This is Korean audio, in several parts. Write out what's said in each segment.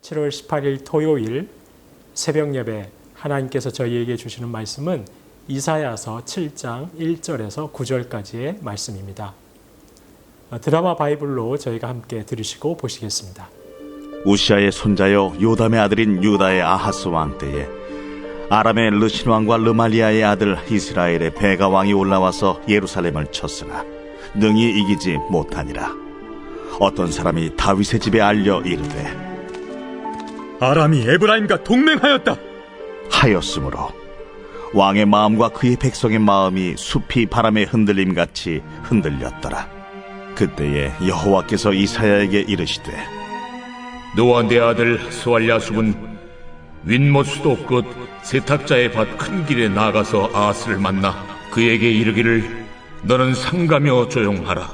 7월 18일 토요일 새벽 예배 하나님께서 저희에게 주시는 말씀은 이사야서 7장 1절에서 9절까지의 말씀입니다. 드라마 바이블로 저희가 함께 들으시고 보시겠습니다. 우시아의 손자여 요담의 아들인 유다의 아하스 왕 때에 아람의 르신 왕과 르말리아의 아들 이스라엘의 베가 왕이 올라와서 예루살렘을 쳤으나 능히 이기지 못하니라. 어떤 사람이 다윗의 집에 알려 이르되 아람이 에브라임과 동맹하였다 하였으므로 왕의 마음과 그의 백성의 마음이 숲이 바람의 흔들림같이 흔들렸더라. 그때에 여호와께서 이사야에게 이르시되 너와 내 아들 스왈야숲은 윗못 수도 끝 세탁자의 밭 큰 길에 나가서 아하스를 만나 그에게 이르기를 너는 상가며 조용하라.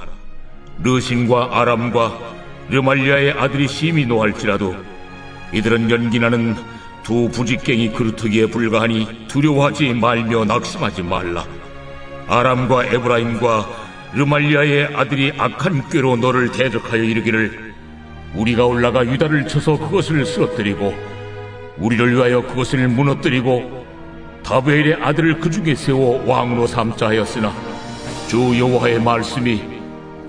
르신과 아람과 르말리아의 아들이 심히 노할지라도 이들은 연기나는 두 부직갱이 그루터기에 불과하니 두려워하지 말며 낙심하지 말라. 아람과 에브라임과 르말리아의 아들이 악한 꾀로 너를 대적하여 이르기를 우리가 올라가 유다를 쳐서 그것을 쓰러뜨리고 우리를 위하여 그것을 무너뜨리고 다베엘의 아들을 그 중에 세워 왕으로 삼자 하였으나 주 여호와의 말씀이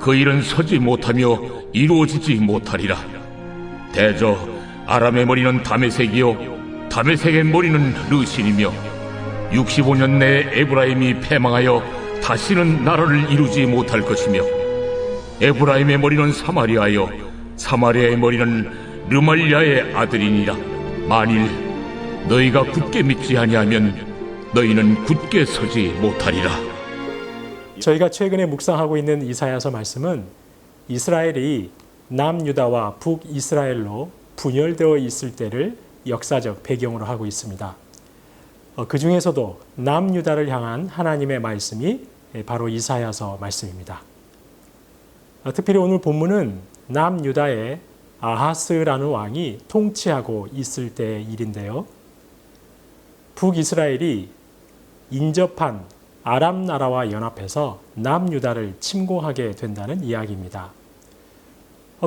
그 일은 서지 못하며 이루어지지 못하리라. 대저 아람의 머리는 다메섹이요 다메섹의 머리는 르신이며 65년 내에 에브라임이 패망하여 다시는 나라를 이루지 못할 것이며 에브라임의 머리는 사마리아요 사마리아의 머리는 르말리아의 아들이니라. 만일 너희가 굳게 믿지 아니하면 너희는 굳게 서지 못하리라. 저희가 최근에 묵상하고 있는 이사야서 말씀은 이스라엘이 남유다와 북이스라엘로 분열되어 있을 때를 역사적 배경으로 하고 있습니다. 그 중에서도 남유다를 향한 하나님의 말씀이 바로 이사야서 말씀입니다. 특별히 오늘 본문은 남유다의 아하스라는 왕이 통치하고 있을 때의 일인데요. 북이스라엘이 인접한 아람 나라와 연합해서 남유다를 침공하게 된다는 이야기입니다.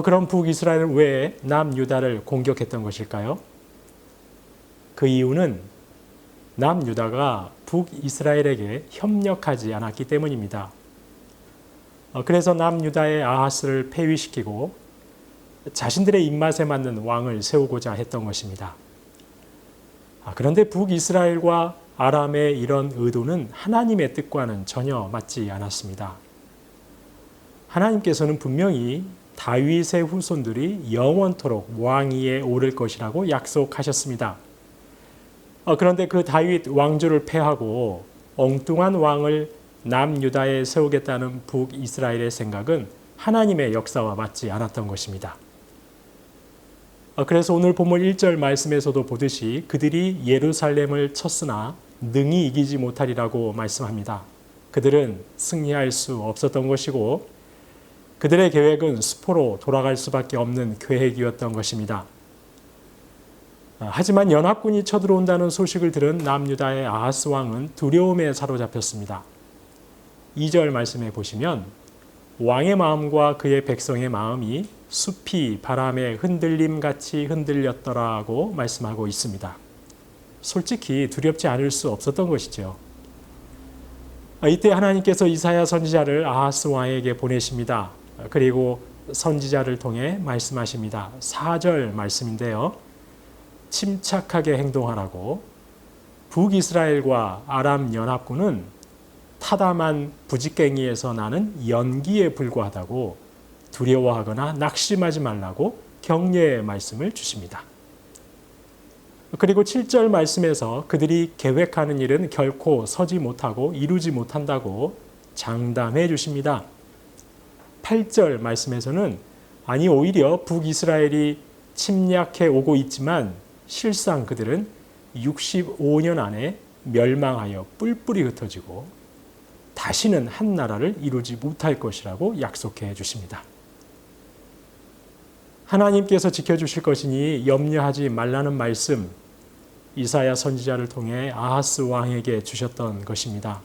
그럼 북이스라엘은 왜 남유다를 공격했던 것일까요? 그 이유는 남유다가 북이스라엘에게 협력하지 않았기 때문입니다. 그래서 남유다의 아하스를 폐위시키고 자신들의 입맛에 맞는 왕을 세우고자 했던 것입니다. 그런데 북이스라엘과 아람의 이런 의도는 하나님의 뜻과는 전혀 맞지 않았습니다. 하나님께서는 분명히 다윗의 후손들이 영원토록 왕위에 오를 것이라고 약속하셨습니다. 그런데 그 다윗 왕조를 패하고 엉뚱한 왕을 남유다에 세우겠다는 북이스라엘의 생각은 하나님의 역사와 맞지 않았던 것입니다. 그래서 오늘 본문 1절 말씀에서도 보듯이 그들이 예루살렘을 쳤으나 능히 이기지 못하리라고 말씀합니다. 그들은 승리할 수 없었던 것이고 그들의 계획은 수포로 돌아갈 수밖에 없는 계획이었던 것입니다. 하지만 연합군이 쳐들어온다는 소식을 들은 남유다의 아하스 왕은 두려움에 사로잡혔습니다. 2절 말씀에 보시면 왕의 마음과 그의 백성의 마음이 숲이 바람의 흔들림같이 흔들렸더라고 말씀하고 있습니다. 솔직히 두렵지 않을 수 없었던 것이죠. 이때 하나님께서 이사야 선지자를 아하스 왕에게 보내십니다. 그리고 선지자를 통해 말씀하십니다. 4절 말씀인데요. 침착하게 행동하라고 북이스라엘과 아람 연합군은 타담한 부직갱이에서 나는 연기에 불과하다고 두려워하거나 낙심하지 말라고 격려의 말씀을 주십니다. 그리고 7절 말씀에서 그들이 계획하는 일은 결코 서지 못하고 이루지 못한다고 장담해 주십니다. 8절 말씀에서는 아니 오히려 북이스라엘이 침략해 오고 있지만 실상 그들은 65년 안에 멸망하여 뿔뿔이 흩어지고 다시는 한 나라를 이루지 못할 것이라고 약속해 주십니다. 하나님께서 지켜주실 것이니 염려하지 말라는 말씀, 이사야 선지자를 통해 아하스 왕에게 주셨던 것입니다.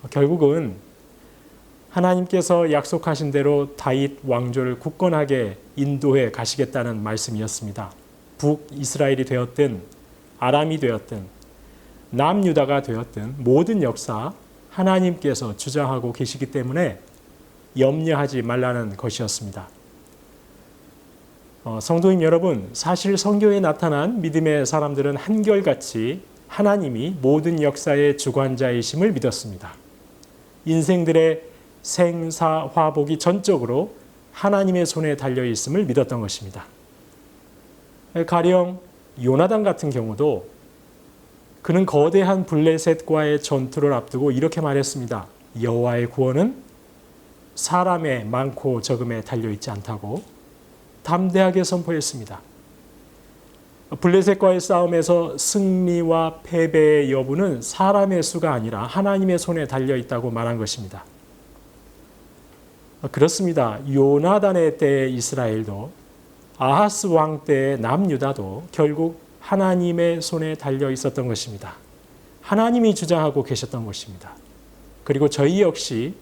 결국은 하나님께서 약속하신 대로 다윗 왕조를 굳건하게 인도해 가시겠다는 말씀이었습니다. 북이스라엘이 되었든 아람이 되었든 남유다가 되었든 모든 역사 하나님께서 주장하고 계시기 때문에 염려하지 말라는 것이었습니다. 성도님 여러분, 사실 성경에 나타난 믿음의 사람들은 한결같이 하나님이 모든 역사의 주관자이심을 믿었습니다. 인생들의 생사화복이 전적으로 하나님의 손에 달려 있음을 믿었던 것입니다. 가령 요나단 같은 경우도 그는 거대한 블레셋과의 전투를 앞두고 이렇게 말했습니다. 여호와의 구원은 사람의 많고 적음에 달려있지 않다고 담대하게 선포했습니다. 블레셋과의 싸움에서 승리와 패배의 여부는 사람의 수가 아니라 하나님의 손에 달려있다고 말한 것입니다. 그렇습니다. 요나단의 때의 이스라엘도 아하스 왕 때의 남유다도 결국 하나님의 손에 달려 있었던 것입니다. 하나님이 주장하고 계셨던 것입니다. 그리고 저희 역시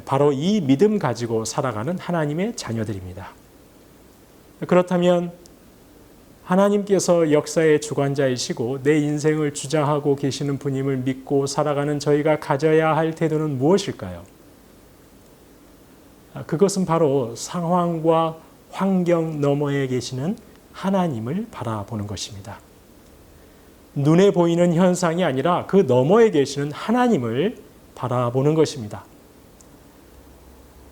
바로 이 믿음 가지고 살아가는 하나님의 자녀들입니다. 그렇다면 하나님께서 역사의 주관자이시고 내 인생을 주장하고 계시는 분임을 믿고 살아가는 저희가 가져야 할 태도는 무엇일까요? 그것은 바로 상황과 환경 너머에 계시는 하나님을 바라보는 것입니다. 눈에 보이는 현상이 아니라 그 너머에 계시는 하나님을 바라보는 것입니다.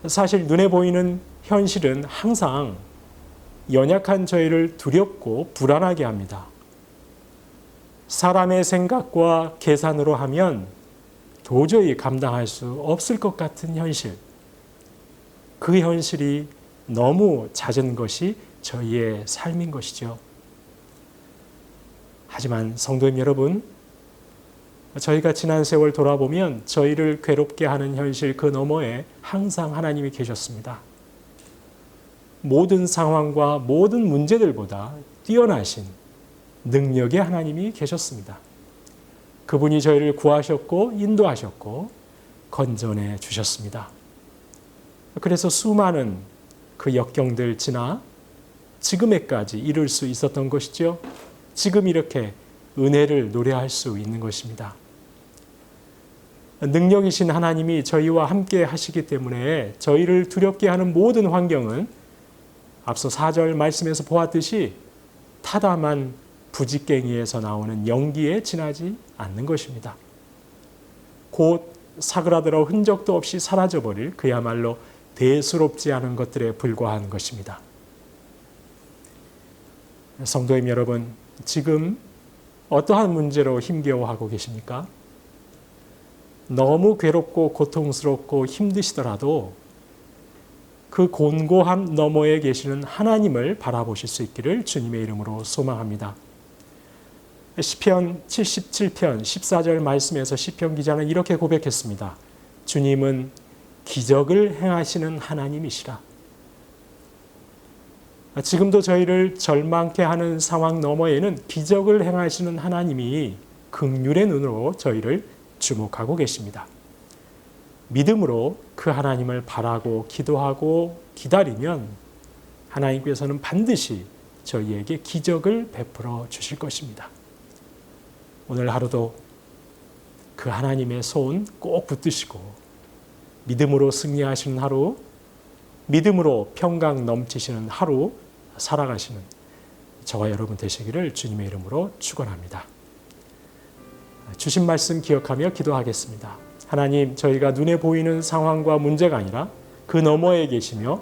사실 눈에 보이는 현실은 항상 연약한 저희를 두렵고 불안하게 합니다. 사람의 생각과 계산으로 하면 도저히 감당할 수 없을 것 같은 현실. 그 현실이 너무 잦은 것이 저희의 삶인 것이죠. 하지만 성도님 여러분, 저희가 지난 세월 돌아보면 저희를 괴롭게 하는 현실 그 너머에 항상 하나님이 계셨습니다. 모든 상황과 모든 문제들보다 뛰어나신 능력의 하나님이 계셨습니다. 그분이 저희를 구하셨고 인도하셨고 건전해 주셨습니다. 그래서 수많은 그 역경들 지나 지금에까지 이룰 수 있었던 것이죠. 지금 이렇게 은혜를 노래할 수 있는 것입니다. 능력이신 하나님이 저희와 함께 하시기 때문에 저희를 두렵게 하는 모든 환경은 앞서 4절 말씀에서 보았듯이 타담한 부직갱이에서 나오는 연기에 지나지 않는 것입니다. 곧 사그라들어 흔적도 없이 사라져버릴 그야말로 대수롭지 않은 것들에 불과한 것입니다. 성도님 여러분, 지금 어떠한 문제로 힘겨워하고 계십니까? 너무 괴롭고 고통스럽고 힘드시더라도 그 곤고함 너머에 계시는 하나님을 바라보실 수 있기를 주님의 이름으로 소망합니다. 시편 77편 14절 말씀에서 시편 기자는 이렇게 고백했습니다. 주님은 기적을 행하시는 하나님이시라. 지금도 저희를 절망케 하는 상황 너머에는 기적을 행하시는 하나님이 긍휼의 눈으로 저희를 주목하고 계십니다. 믿음으로 그 하나님을 바라고 기도하고 기다리면 하나님께서는 반드시 저희에게 기적을 베풀어 주실 것입니다. 오늘 하루도 그 하나님의 손 꼭 붙드시고 믿음으로 승리하시는 하루, 믿음으로 평강 넘치시는 하루 살아가시는 저와 여러분 되시기를 주님의 이름으로 축원합니다. 주신 말씀 기억하며 기도하겠습니다. 하나님, 저희가 눈에 보이는 상황과 문제가 아니라 그 너머에 계시며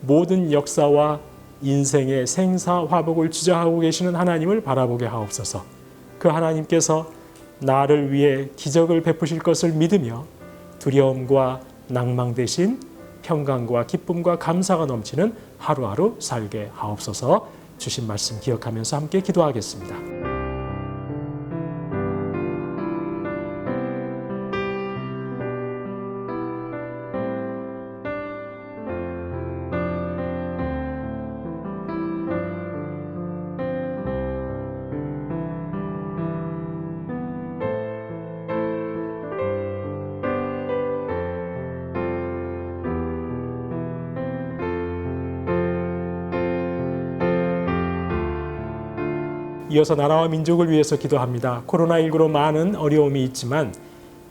모든 역사와 인생의 생사화복을 주장하고 계시는 하나님을 바라보게 하옵소서. 그 하나님께서 나를 위해 기적을 베푸실 것을 믿으며 두려움과 낭망 대신 평강과 기쁨과 감사가 넘치는 하루하루 살게 하옵소서. 주신 말씀 기억하면서 함께 기도하겠습니다. 이어서 나라와 민족을 위해서 기도합니다. 코로나19로 많은 어려움이 있지만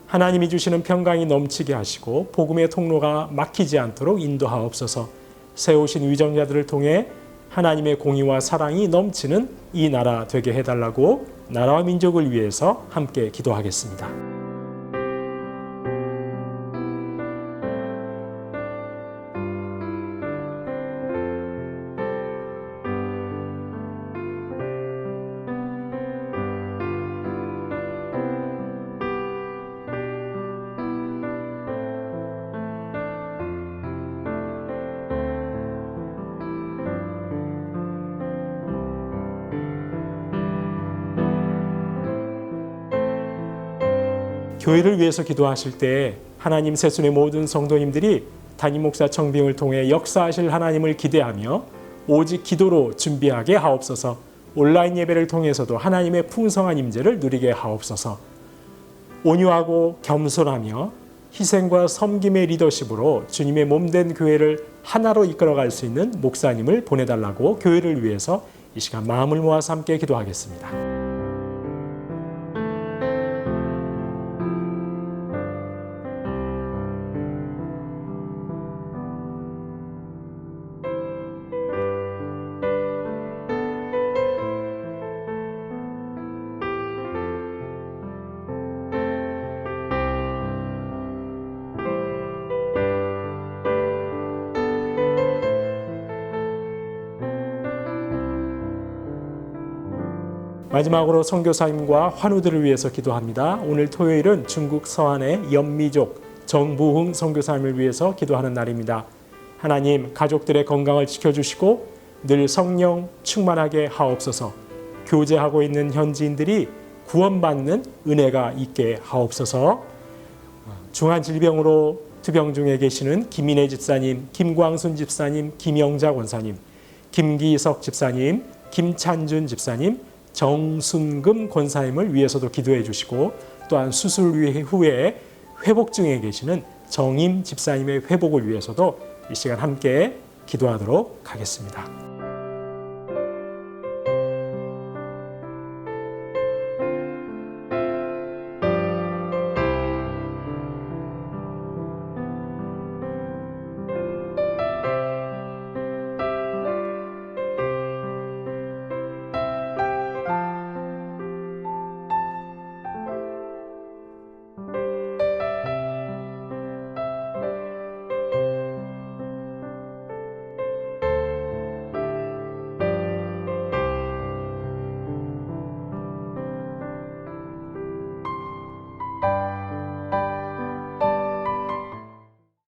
하나님이 주시는 평강이 넘치게 하시고 복음의 통로가 막히지 않도록 인도하옵소서. 세우신 위정자들을 통해 하나님의 공의와 사랑이 넘치는 이 나라 되게 해달라고 나라와 민족을 위해서 함께 기도하겠습니다. 교회를 위해서 기도하실 때 하나님 세순의 모든 성도님들이 담임 목사 청빙을 통해 역사하실 하나님을 기대하며 오직 기도로 준비하게 하옵소서. 온라인 예배를 통해서도 하나님의 풍성한 임재를 누리게 하옵소서. 온유하고 겸손하며 희생과 섬김의 리더십으로 주님의 몸된 교회를 하나로 이끌어갈 수 있는 목사님을 보내달라고 교회를 위해서 이 시간 마음을 모아서 함께 기도하겠습니다. 마지막으로 선교사님과 환우들을 위해서 기도합니다. 오늘 토요일은 중국 서안의 연미족 정부흥 선교사님을 위해서 기도하는 날입니다. 하나님, 가족들의 건강을 지켜주시고 늘 성령 충만하게 하옵소서. 교제하고 있는 현지인들이 구원받는 은혜가 있게 하옵소서. 중한 질병으로 투병 중에 계시는 김인혜 집사님, 김광순 집사님, 김영자 권사님, 김기석 집사님, 김찬준 집사님, 정순금 권사님을 위해서도 기도해 주시고, 또한 수술 후에 회복 중에 계시는 정임 집사님의 회복을 위해서도 이 시간 함께 기도하도록 하겠습니다.